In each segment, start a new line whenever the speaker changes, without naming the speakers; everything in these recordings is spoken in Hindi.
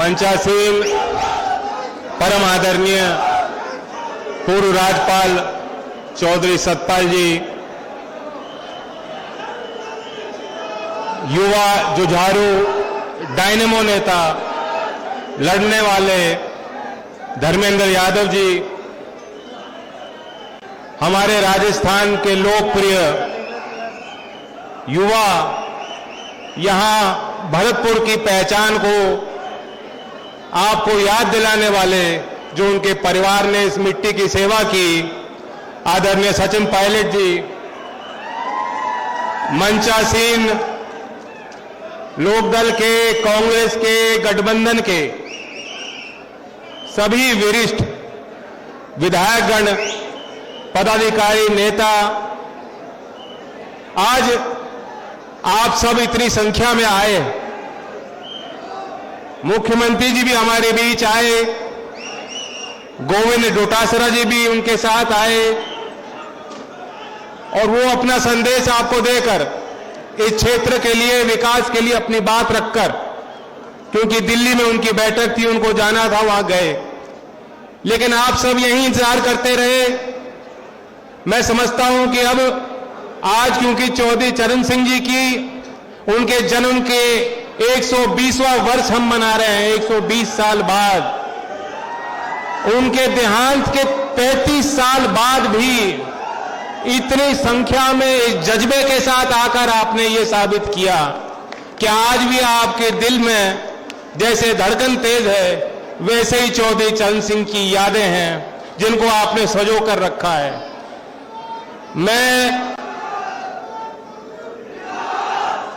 मंचासीन परम आदरणीय पूर्व राज्यपाल चौधरी सतपाल जी, युवा जुझारू डायनेमो नेता लड़ने वाले धर्मेंद्र यादव जी, हमारे राजस्थान के लोकप्रिय युवा, यहां भरतपुर की पहचान को आपको याद दिलाने वाले, जो उनके परिवार ने इस मिट्टी की सेवा की, आदरणीय सचिन पायलट जी, मंचासीन लोकदल के, कांग्रेस के, गठबंधन के सभी वरिष्ठ विधायकगण, पदाधिकारी, नेता, आज आप सब इतनी संख्या में आए। मुख्यमंत्री जी भी हमारे बीच आए, गोविंद डोटासरा जी भी उनके साथ आए और वो अपना संदेश आपको देकर इस क्षेत्र के लिए, विकास के लिए अपनी बात रखकर, क्योंकि दिल्ली में उनकी बैठक थी, उनको जाना था, वहां गए, लेकिन आप सब यहीं इंतजार करते रहे। मैं समझता हूं कि अब आज क्योंकि चौधरी चरण सिंह जी की, उनके जन्म के 120वां वर्ष हम मना रहे हैं, 120 साल बाद, उनके देहांत के 35 साल बाद भी इतनी संख्या में जज्बे के साथ आकर आपने ये साबित किया कि आज भी आपके दिल में जैसे धड़कन तेज है, वैसे ही चौधरी चरण सिंह की यादें हैं, जिनको आपने सजो कर रखा है। मैं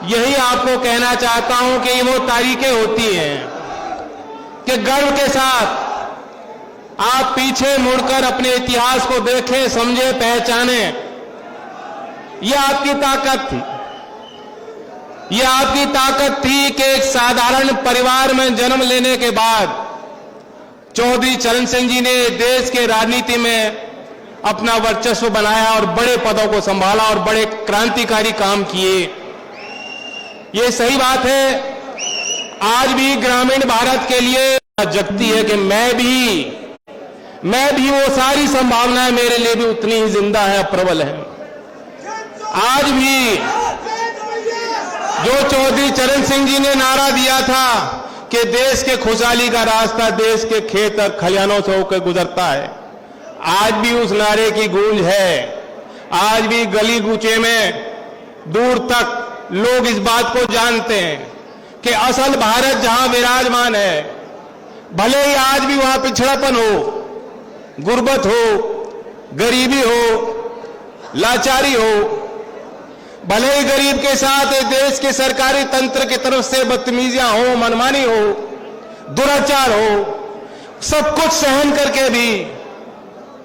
यही आपको कहना चाहता हूं कि वो तारीखें होती हैं कि गर्व के साथ आप पीछे मुड़कर अपने इतिहास को देखें, समझे, पहचाने। यह आपकी ताकत थी, यह आपकी ताकत थी कि एक साधारण परिवार में जन्म लेने के बाद चौधरी चरण सिंह जी ने देश के राजनीति में अपना वर्चस्व बनाया और बड़े पदों को संभाला और बड़े क्रांतिकारी काम किए। ये सही बात है, आज भी ग्रामीण भारत के लिए जगती है कि मैं भी वो सारी संभावनाएं मेरे लिए भी उतनी ही जिंदा है, प्रबल है। आज भी जो चौधरी चरण सिंह जी ने नारा दिया था कि देश के खुशहाली का रास्ता देश के खेत और खलिहानों से होकर गुजरता है, आज भी उस नारे की गूंज है। आज भी गली कूचे में दूर तक लोग इस बात को जानते हैं कि असल भारत जहां विराजमान है, भले ही आज भी वहां पिछड़ापन हो, गुर्बत हो, गरीबी हो, लाचारी हो, भले ही गरीब के साथ देश के सरकारी तंत्र की तरफ से बदतमीजियां हो, मनमानी हो, दुराचार हो, सब कुछ सहन करके भी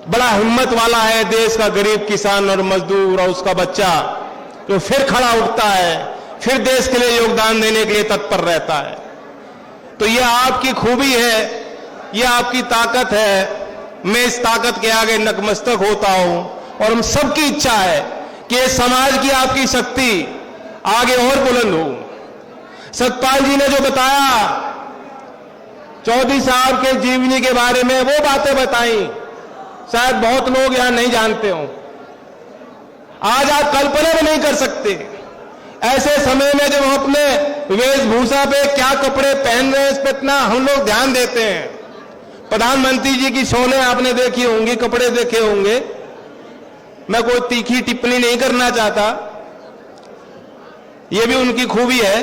बड़ा हिम्मत वाला है देश का गरीब किसान और मजदूर और उसका बच्चा, जो फिर खड़ा उठता है, फिर देश के लिए योगदान देने के लिए तत्पर रहता है। तो यह आपकी खूबी है, यह आपकी ताकत है। मैं इस ताकत के आगे नतमस्तक होता हूं और हम सबकी इच्छा है कि समाज की आपकी शक्ति आगे और बुलंद हो। सतपाल जी ने जो बताया, चौधरी साहब के जीवनी के बारे में वो बातें बताई, शायद बहुत लोग यहां नहीं जानते हो। आज आप कल्पना भी नहीं कर सकते, ऐसे समय में जब हम अपने वेशभूषा पे क्या कपड़े पहन रहे हैं, इस पर इतना हम लोग ध्यान देते हैं। प्रधानमंत्री जी की शोले आपने देखी होंगी, कपड़े देखे होंगे, मैं कोई तीखी टिप्पणी नहीं करना चाहता, यह भी उनकी खूबी है,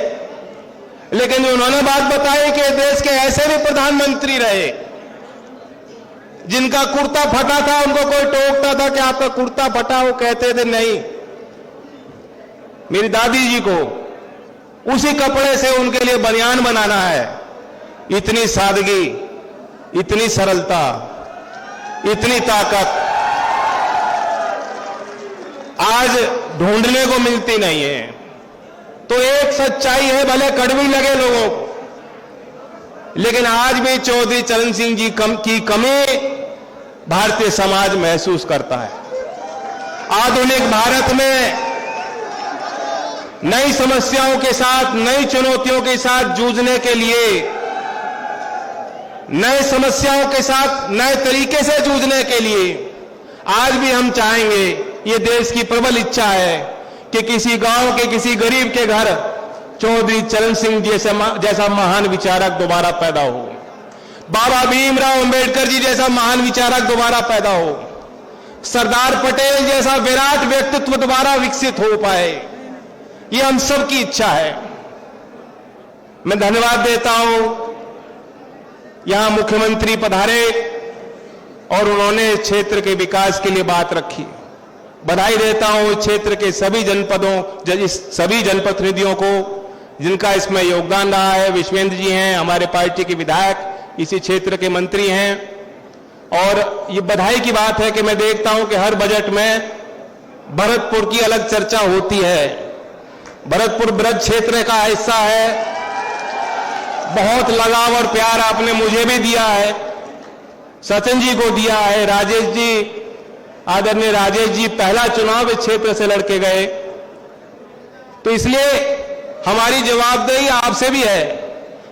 लेकिन उन्होंने बात बताई कि देश के ऐसे भी प्रधानमंत्री रहे जिनका कुर्ता फटा था, उनको कोई टोकता था कि आपका कुर्ता फटा, वो कहते थे नहीं, मेरी दादी जी को उसी कपड़े से उनके लिए बनियान बनाना है। इतनी सादगी, इतनी सरलता, इतनी ताकत आज ढूंढने को मिलती नहीं है। तो एक सच्चाई है, भले कड़वी लगे लोगों को, लेकिन आज भी चौधरी चरण सिंह जी की कमी भारतीय समाज महसूस करता है। आधुनिक भारत में नई समस्याओं के साथ, नई चुनौतियों के साथ जूझने के लिए नए समस्याओं के साथ नए तरीके से जूझने के लिए आज भी हम चाहेंगे, ये देश की प्रबल इच्छा है कि किसी गांव के किसी गरीब के घर चौधरी चरण सिंह जैसा महान विचारक दोबारा पैदा हो, बाबा भीमराव अंबेडकर जी जैसा महान विचारक दोबारा पैदा हो, सरदार पटेल जैसा विराट व्यक्तित्व दोबारा विकसित हो पाए। ये हम सब की इच्छा है। मैं धन्यवाद देता हूं, यहां मुख्यमंत्री पधारे और उन्होंने क्षेत्र के विकास के लिए बात रखी। बधाई देता हूं क्षेत्र के सभी जनपदों, सभी जनप्रतिनिधियों को जिनका इसमें योगदान रहा है। विश्वेंद्र जी हैं, हमारे पार्टी के विधायक, इसी क्षेत्र के मंत्री हैं। और ये बधाई की बात है कि मैं देखता हूं कि हर बजट में भरतपुर की अलग चर्चा होती है। भरतपुर ब्रज क्षेत्र का हिस्सा है, बहुत लगाव और प्यार आपने मुझे भी दिया है, सचिन जी को दिया है, राजेश जी, आदरणीय राजेश जी पहला चुनाव इस क्षेत्र से लड़के गए, तो इसलिए हमारी जवाबदेही आपसे भी है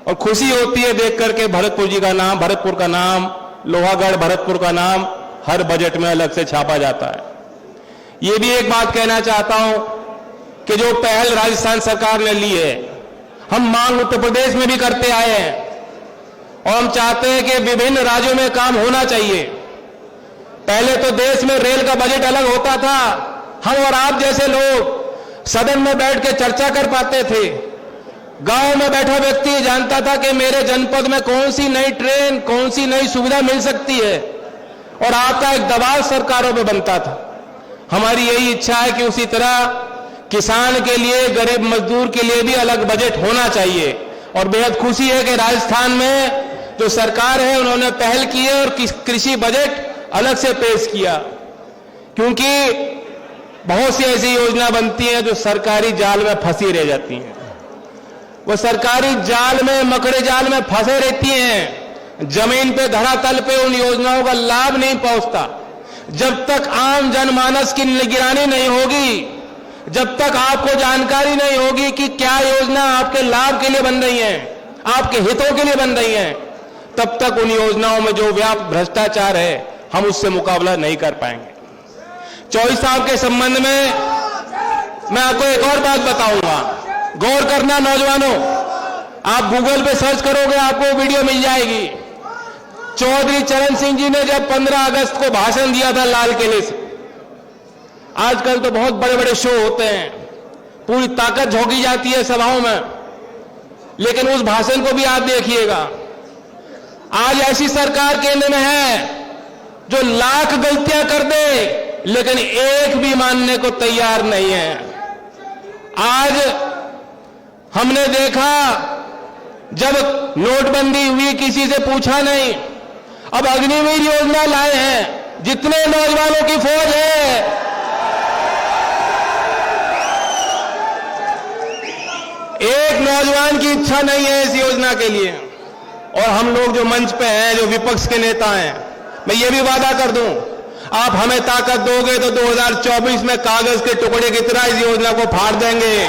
और खुशी होती है देख करके भरतपुर जी का नाम, भरतपुर का नाम, लोहागढ़ भरतपुर का नाम हर बजट में अलग से छापा जाता है। ये भी एक बात कहना चाहता हूं कि जो पहल राजस्थान सरकार ने ली है, हम मांग उत्तर प्रदेश में भी करते आए हैं और हम चाहते हैं कि विभिन्न राज्यों में काम होना चाहिए। पहले तो देश में रेल का बजट अलग होता था, हम और आप जैसे लोग सदन में बैठ के चर्चा कर पाते थे। गांव में बैठा व्यक्ति जानता था कि मेरे जनपद में कौन सी नई ट्रेन, कौन सी नई सुविधा मिल सकती है और आपका एक दबाव सरकारों पे बनता था। हमारी यही इच्छा है कि उसी तरह किसान के लिए, गरीब मजदूर के लिए भी अलग बजट होना चाहिए। और बेहद खुशी है कि राजस्थान में जो सरकार है उन्होंने पहल की है और कृषि बजट अलग से पेश किया, क्योंकि बहुत सी ऐसी योजना बनती हैं जो सरकारी जाल में फंसी रह जाती हैं। वो सरकारी जाल में, मकड़े जाल में फंसे रहती हैं, जमीन पे, धरातल पे उन योजनाओं का लाभ नहीं पहुंचता। जब तक आम जनमानस की निगरानी नहीं होगी, जब तक आपको जानकारी नहीं होगी कि क्या योजना आपके लाभ के लिए बन रही है, आपके हितों के लिए बन रही है, तब तक उन योजनाओं में जो व्याप्त भ्रष्टाचार है हम उससे मुकाबला नहीं कर पाएंगे। 24 साहब के संबंध में मैं आपको एक और बात बताऊंगा, गौर करना नौजवानों, आप गूगल पे सर्च करोगे आपको वीडियो मिल जाएगी। चौधरी चरण सिंह जी ने जब 15 अगस्त को भाषण दिया था लाल किले से, आजकल तो बहुत बड़े बड़े शो होते हैं, पूरी ताकत झोंकी जाती है सभाओं में, लेकिन उस भाषण को भी आप देखिएगा। आज ऐसी सरकार केंद्र में है जो लाख गलतियां कर दे लेकिन एक भी मानने को तैयार नहीं है। आज हमने देखा जब नोटबंदी हुई किसी से पूछा नहीं, अब अग्निवीर योजना लाए हैं, जितने नौजवानों की फौज है, एक नौजवान की इच्छा नहीं है इस योजना के लिए। और हम लोग जो मंच पे हैं, जो विपक्ष के नेता हैं, मैं ये भी वादा कर दूं, आप हमें ताकत दोगे तो 2024 में कागज के टुकड़े की तरह इस योजना को फाड़ देंगे।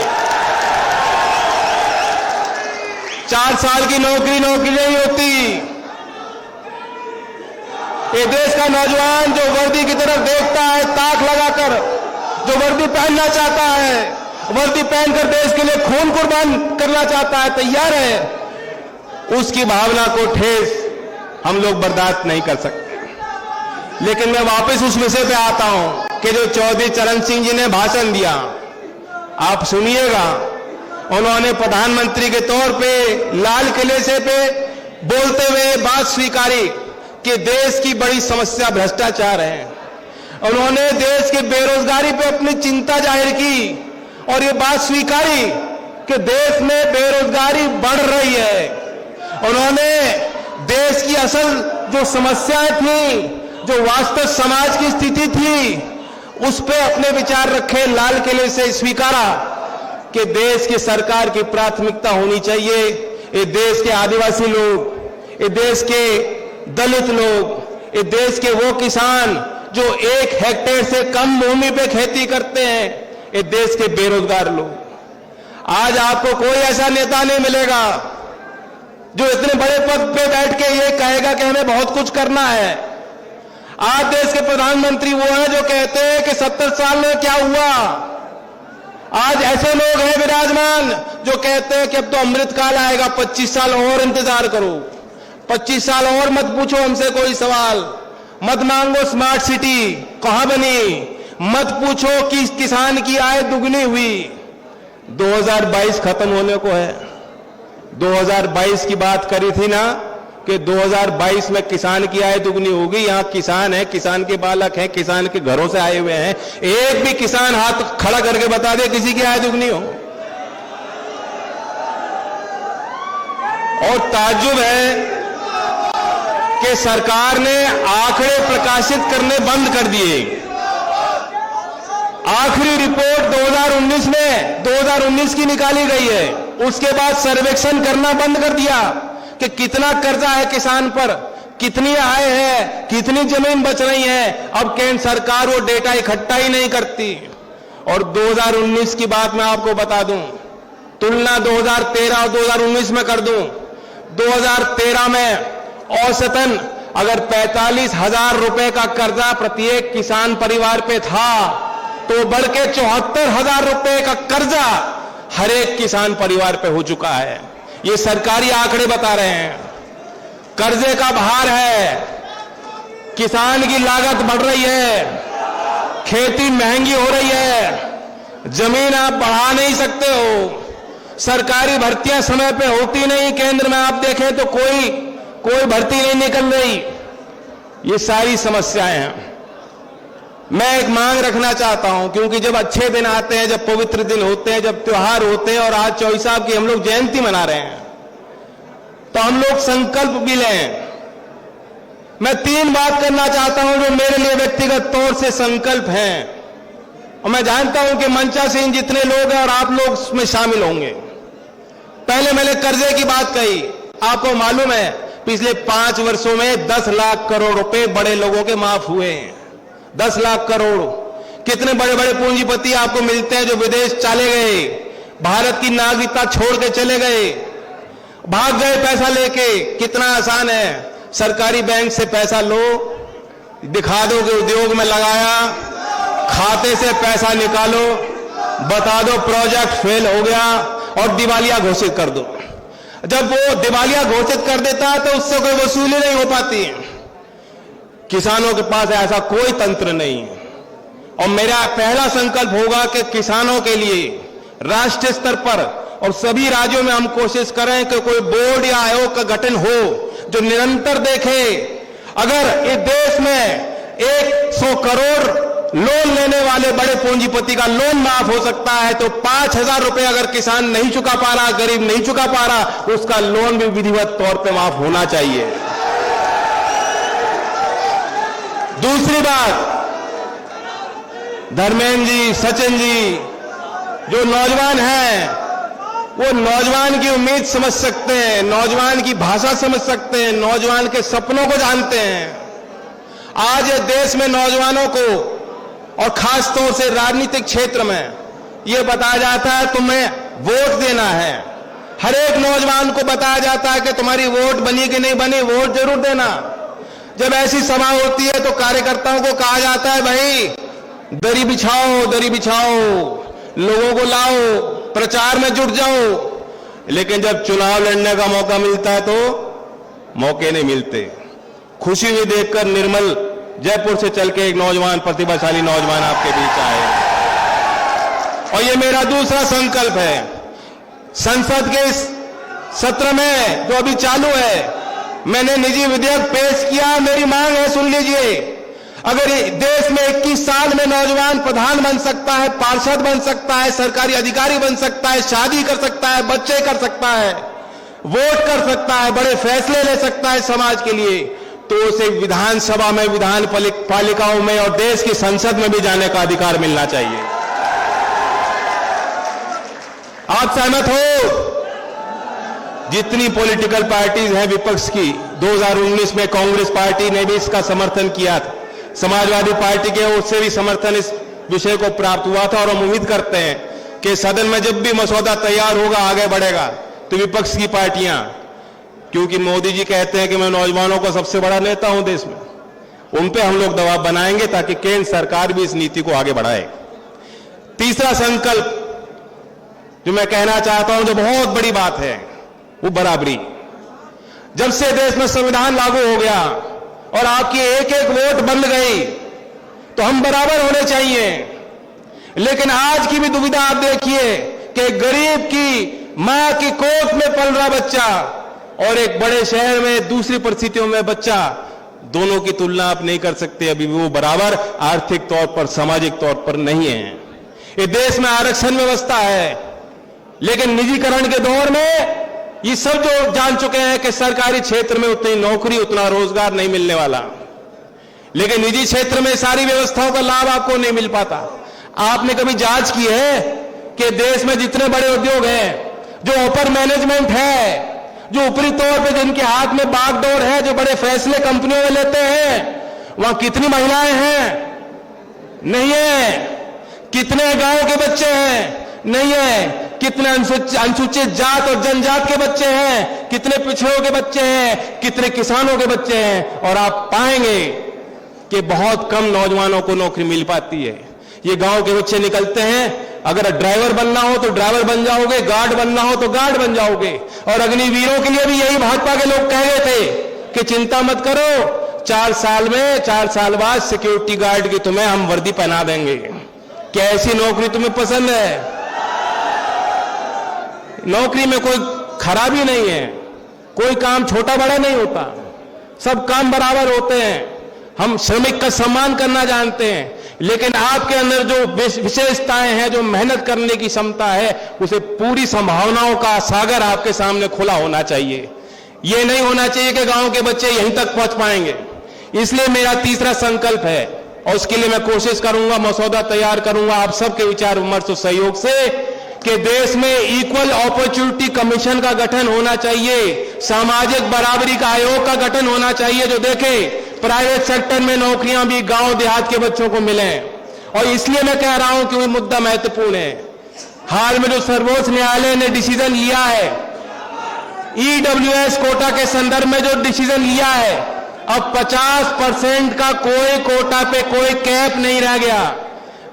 4 साल की नौकरी नहीं होती। ये देश का नौजवान जो वर्दी की तरफ देखता है ताक लगाकर, जो वर्दी पहनना चाहता है, वर्दी पहनकर देश के लिए खून कुर्बान करना चाहता है, तैयार है, उसकी भावना को ठेस हम लोग बर्दाश्त नहीं कर सकते। लेकिन मैं वापस उस विषय पे आता हूं कि जो चौधरी चरण सिंह जी ने भाषण दिया, आप सुनिएगा। उन्होंने प्रधानमंत्री के तौर पे लाल किले से पे बोलते हुए बात स्वीकारी कि देश की बड़ी समस्या भ्रष्टाचार है। उन्होंने देश की बेरोजगारी पे अपनी चिंता जाहिर की और ये बात स्वीकारी कि देश में बेरोजगारी बढ़ रही है। उन्होंने देश की असल जो समस्याएं थी, जो वास्तव समाज की स्थिति थी, उस पे अपने विचार रखे, लाल किले से स्वीकारा कि देश की सरकार की प्राथमिकता होनी चाहिए ये देश के आदिवासी लोग, ये देश के दलित लोग, ये देश के वो किसान जो 1 हेक्टेयर से कम भूमि पे खेती करते हैं, ये देश के बेरोजगार लोग। आज आपको कोई ऐसा नेता नहीं मिलेगा जो इतने बड़े पद पे बैठ के ये कहेगा कि हमें बहुत कुछ करना है। आज देश के प्रधानमंत्री वो हैं जो कहते हैं कि 70 साल में क्या हुआ। आज ऐसे लोग हैं विराजमान जो कहते हैं कि अब तो अमृत काल आएगा, 25 साल और इंतजार करो, 25 साल और मत पूछो हमसे कोई सवाल, मत मांगो स्मार्ट सिटी कहां बनी, मत पूछो कि किसान की आय दुगनी हुई। 2022 खत्म होने को है। 2022 की बात करी थी ना कि 2022 में किसान की आय दुगनी होगी। यहां किसान है, किसान के बालक हैं, किसान के घरों से आए हुए हैं। एक भी किसान हाथ खड़ा करके बता दे किसी की आय दुगनी हो। और ताज्जुब है कि सरकार ने आंकड़े प्रकाशित करने बंद कर दिए। आखिरी रिपोर्ट 2019 की निकाली गई है, उसके बाद सर्वेक्षण करना बंद कर दिया कि कितना कर्जा है किसान पर, कितनी आय है, कितनी जमीन बच रही है। अब केंद्र सरकार वो डेटा इकट्ठा ही नहीं करती। और 2019 की बात मैं आपको बता दूं, तुलना 2013 और 2019 में कर दूं। 2013 में औसतन अगर 45,000 रुपए का कर्जा प्रत्येक किसान परिवार पे था तो बढ़ के 74,000 रुपए का कर्जा हर एक किसान परिवार पे हो चुका है। ये सरकारी आंकड़े बता रहे हैं। कर्जे का भार है, किसान की लागत बढ़ रही है, खेती महंगी हो रही है, जमीन आप बढ़ा नहीं सकते हो, सरकारी भर्तियां समय पे होती नहीं, केंद्र में आप देखें तो कोई भर्ती नहीं निकल रही। ये सारी समस्याएं हैं। मैं एक मांग रखना चाहता हूं, क्योंकि जब अच्छे दिन आते हैं, जब पवित्र दिन होते हैं, जब त्योहार होते हैं, और आज चौधरी साहब की हम लोग जयंती मना रहे हैं, तो हम लोग संकल्प भी लें। मैं 3 बात करना चाहता हूं जो मेरे लिए व्यक्तिगत तौर से संकल्प हैं, और मैं जानता हूं कि मंचा सिंह जितने लोग हैं और आप लोग उसमें शामिल होंगे। पहले मैंने कर्जे की बात कही। आपको मालूम है पिछले 5 वर्षों में 10 लाख करोड़ रुपए बड़े लोगों के माफ हुए हैं। 10 लाख करोड़। कितने बड़े बड़े पूंजीपति आपको मिलते हैं जो विदेश चले गए, भारत की नागरिकता छोड़ के चले गए, भाग गए पैसा लेके। कितना आसान है, सरकारी बैंक से पैसा लो, दिखा दो कि उद्योग में लगाया, खाते से पैसा निकालो, बता दो प्रोजेक्ट फेल हो गया और दिवालिया घोषित कर दो। जब वो दिवालिया घोषित कर देता है तो उससे कोई वसूली नहीं हो पाती है। किसानों के पास ऐसा कोई तंत्र नहीं है। और मेरा पहला संकल्प होगा कि किसानों के लिए राष्ट्रीय स्तर पर और सभी राज्यों में हम कोशिश करें कि कोई बोर्ड या आयोग का गठन हो जो निरंतर देखे, अगर इस देश में 100 करोड़ लोन लेने वाले बड़े पूंजीपति का लोन माफ हो सकता है, तो 5,000 रुपए अगर किसान नहीं चुका पा रहा, गरीब नहीं चुका पा रहा, तो उसका लोन भी विधिवत तौर पे माफ होना चाहिए। दूसरी बात, धर्मेंद्र जी, सचिन जी जो नौजवान हैं, वो नौजवान की उम्मीद समझ सकते हैं, नौजवान की भाषा समझ सकते हैं, नौजवान के सपनों को जानते हैं। आज देश में नौजवानों को और खास तौर से राजनीतिक क्षेत्र में यह बताया जाता है तुम्हें वोट देना है। हर एक नौजवान को बताया जाता है कि तुम्हारी वोट बनी कि नहीं बनी, वोट जरूर देना। जब ऐसी सभा होती है तो कार्यकर्ताओं को कहा जाता है भाई दरी बिछाओ, दरी बिछाओ, लोगों को लाओ, प्रचार में जुट जाओ। लेकिन जब चुनाव लड़ने का मौका मिलता है तो मौके नहीं मिलते। खुशी हुई देखकर निर्मल जयपुर से चल के एक नौजवान, प्रतिभाशाली नौजवान आपके बीच आए। और ये मेरा दूसरा संकल्प है, संसद के इस सत्र में जो अभी चालू है, मैंने निजी विधेयक पेश किया। मेरी मांग है, सुन लीजिए, अगर देश में 21 साल में नौजवान प्रधान बन सकता है, पार्षद बन सकता है, सरकारी अधिकारी बन सकता है, शादी कर सकता है, बच्चे कर सकता है, वोट कर सकता है, बड़े फैसले ले सकता है समाज के लिए, तो उसे विधानसभा में, विधान पालिकाओं में और देश की संसद में भी जाने का अधिकार मिलना चाहिए। आप सहमत हो? जितनी पॉलिटिकल पार्टीज हैं विपक्ष की, 2019 में कांग्रेस पार्टी ने भी इसका समर्थन किया था, समाजवादी पार्टी के ओर से भी समर्थन इस विषय को प्राप्त हुआ था। और हम उम्मीद करते हैं कि सदन में जब भी मसौदा तैयार होगा, आगे बढ़ेगा, तो विपक्ष की पार्टियां क्योंकि मोदी जी कहते हैं कि मैं नौजवानों का सबसे बड़ा नेता हूं देश में। उन पे हम लोग दबाव बनाएंगे ताकि केंद्र सरकार भी इस नीति को आगे बढ़ाए। तीसरा संकल्प जो मैं कहना चाहता हूं, जो बहुत बड़ी बात है, वो बराबरी। जब से देश में संविधान लागू हो गया और आपकी एक एक वोट बन गई तो हम बराबर होने चाहिए। लेकिन आज की भी दुविधा आप देखिए कि गरीब की मां की कोख में पल रहा बच्चा और एक बड़े शहर में दूसरी परिस्थितियों में बच्चा, दोनों की तुलना आप नहीं कर सकते। अभी वो बराबर आर्थिक तौर पर, सामाजिक तौर पर नहीं है। ये देश में आरक्षण व्यवस्था है, लेकिन निजीकरण के दौर में ये सब जो जान चुके हैं कि सरकारी क्षेत्र में उतनी नौकरी, उतना रोजगार नहीं मिलने वाला, लेकिन निजी क्षेत्र में सारी व्यवस्थाओं का लाभ आपको नहीं मिल पाता। आपने कभी जांच की है कि देश में जितने बड़े उद्योग हैं, जो अपर मैनेजमेंट है, जो ऊपरी तौर पे जिनके हाथ में बागडोर है, जो बड़े फैसले कंपनियों में लेते हैं, वहां कितनी महिलाएं हैं? नहीं है। कितने गांव के बच्चे हैं? नहीं है। कितने अनुसूचित जात और जनजात के बच्चे हैं? कितने पिछड़ों के बच्चे हैं? कितने किसानों के बच्चे हैं? और आप पाएंगे कि बहुत कम नौजवानों को नौकरी मिल पाती है। ये गांव के बच्चे निकलते हैं, अगर ड्राइवर बनना हो तो ड्राइवर बन जाओगे, गार्ड बनना हो तो गार्ड बन जाओगे। और अग्निवीरों के लिए भी यही भाजपा के लोग कह रहे थे कि चिंता मत करो, 4 साल बाद सिक्योरिटी गार्ड की तुम्हें हम वर्दी पहना देंगे। क्या ऐसी नौकरी तुम्हें पसंद है? नौकरी में कोई खराबी नहीं है, कोई काम छोटा बड़ा नहीं होता, सब काम बराबर होते हैं। हम श्रमिक का सम्मान करना जानते हैं, लेकिन आपके अंदर जो विशेषताएं हैं, जो मेहनत करने की क्षमता है, उसे पूरी संभावनाओं का सागर आपके सामने खुला होना चाहिए। यह नहीं होना चाहिए कि गांव के बच्चे यहीं तक पहुंच पाएंगे। इसलिए मेरा तीसरा संकल्प है, और उसके लिए मैं कोशिश करूंगा, मसौदा तैयार करूंगा आप सबके विचार विमर्श और सहयोग से, कि देश में इक्वल अपॉर्चुनिटी कमीशन का गठन होना चाहिए, सामाजिक बराबरी का आयोग का गठन होना चाहिए, जो देखे प्राइवेट सेक्टर में नौकरियां भी गांव देहात के बच्चों को मिलें। और इसलिए मैं कह रहा हूं कि वो मुद्दा महत्वपूर्ण है। हाल में जो सर्वोच्च न्यायालय ने डिसीजन लिया है, ईडब्ल्यूएस कोटा के संदर्भ में जो डिसीजन लिया है, अब 50% का कोई कोटा पे कोई कैप नहीं रह गया।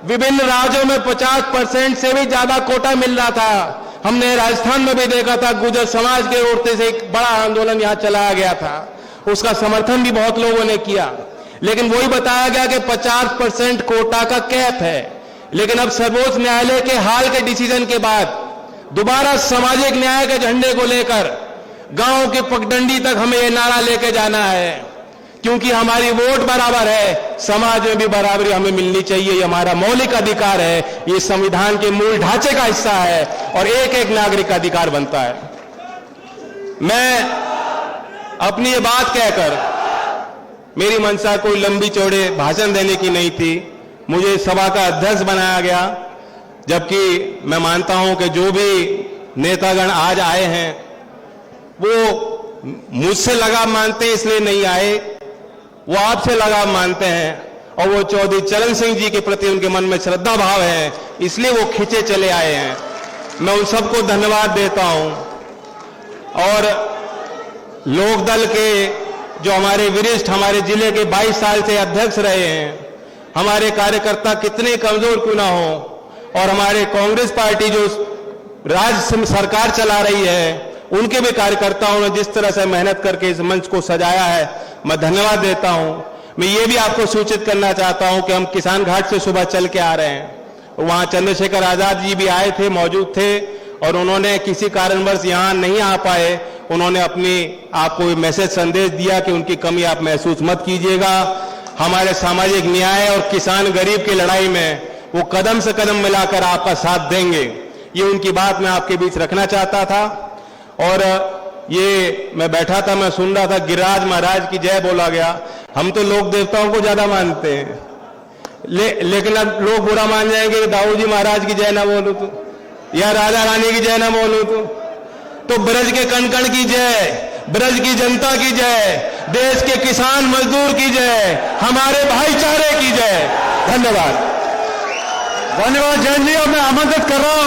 विभिन्न राज्यों में 50% से भी ज्यादा कोटा मिल रहा था। हमने राजस्थान में भी देखा था, गुर्जर समाज के ओर से एक बड़ा आंदोलन यहां चलाया गया था, उसका समर्थन भी बहुत लोगों ने किया। लेकिन वही बताया गया कि 50% कोटा का कैप है। लेकिन अब सर्वोच्च न्यायालय के हाल के डिसीजन के बाद दोबारा सामाजिक न्याय के झंडे को लेकर गांव की पगडंडी तक हमें ये नारा लेके जाना है, क्योंकि हमारी वोट बराबर है, समाज में भी बराबरी हमें मिलनी चाहिए। ये हमारा मौलिक अधिकार है, ये संविधान के मूल ढांचे का हिस्सा है और एक एक नागरिक का अधिकार बनता है। मैं अपनी ये बात कहकर, मेरी मंशा कोई लंबी चौड़े भाषण देने की नहीं थी, मुझे सभा का अध्यक्ष बनाया गया, जबकि मैं मानता हूं कि जो भी नेतागण आज आए हैं वो मुझसे लगाव मानते हैं इसलिए नहीं आए, वो आपसे लगाव मानते हैं और वो चौधरी चरण सिंह जी के प्रति उनके मन में श्रद्धा भाव है, इसलिए वो खींचे चले आए हैं। मैं उन सबको धन्यवाद देता हूं। और लोकदल के जो हमारे वरिष्ठ, हमारे जिले के 22 साल से अध्यक्ष रहे हैं, हमारे कार्यकर्ता कितने कमजोर क्यों ना हो, और हमारे कांग्रेस पार्टी जो राज्य सरकार चला रही है, उनके भी कार्यकर्ताओं ने जिस तरह से मेहनत करके इस मंच को सजाया है, मैं धन्यवाद देता हूं। मैं ये भी आपको सूचित करना चाहता हूं कि हम किसान घाट से सुबह चल के आ रहे हैं, वहां चंद्रशेखर आजाद जी भी आए थे, मौजूद थे, और उन्होंने किसी कारणवश यहां नहीं आ पाए। उन्होंने आपको मैसेज संदेश दिया कि उनकी कमी आप महसूस मत कीजिएगा। हमारे सामाजिक न्याय और किसान गरीब की लड़ाई में वो कदम से कदम मिलाकर आपका साथ देंगे, ये उनकी बात मैं आपके बीच रखना चाहता था। और ये मैं बैठा था, मैं सुन रहा था, गिरिराज महाराज की जय बोला गया। हम तो लोक देवताओं को ज्यादा मानते हैं, लेकिन अब लोग बुरा मान जाएंगे कि दाऊ जी महाराज की जय ना बोलूं तो, या राजा रानी की जय ना बोलूं तो ब्रज के कण कण की जय, ब्रज की जनता की जय, देश के किसान मजदूर की जय, हमारे भाईचारे की जय। धन्यवाद। धन्यवाद जैन जी। और मैं आमंत्रित कर रहा हूं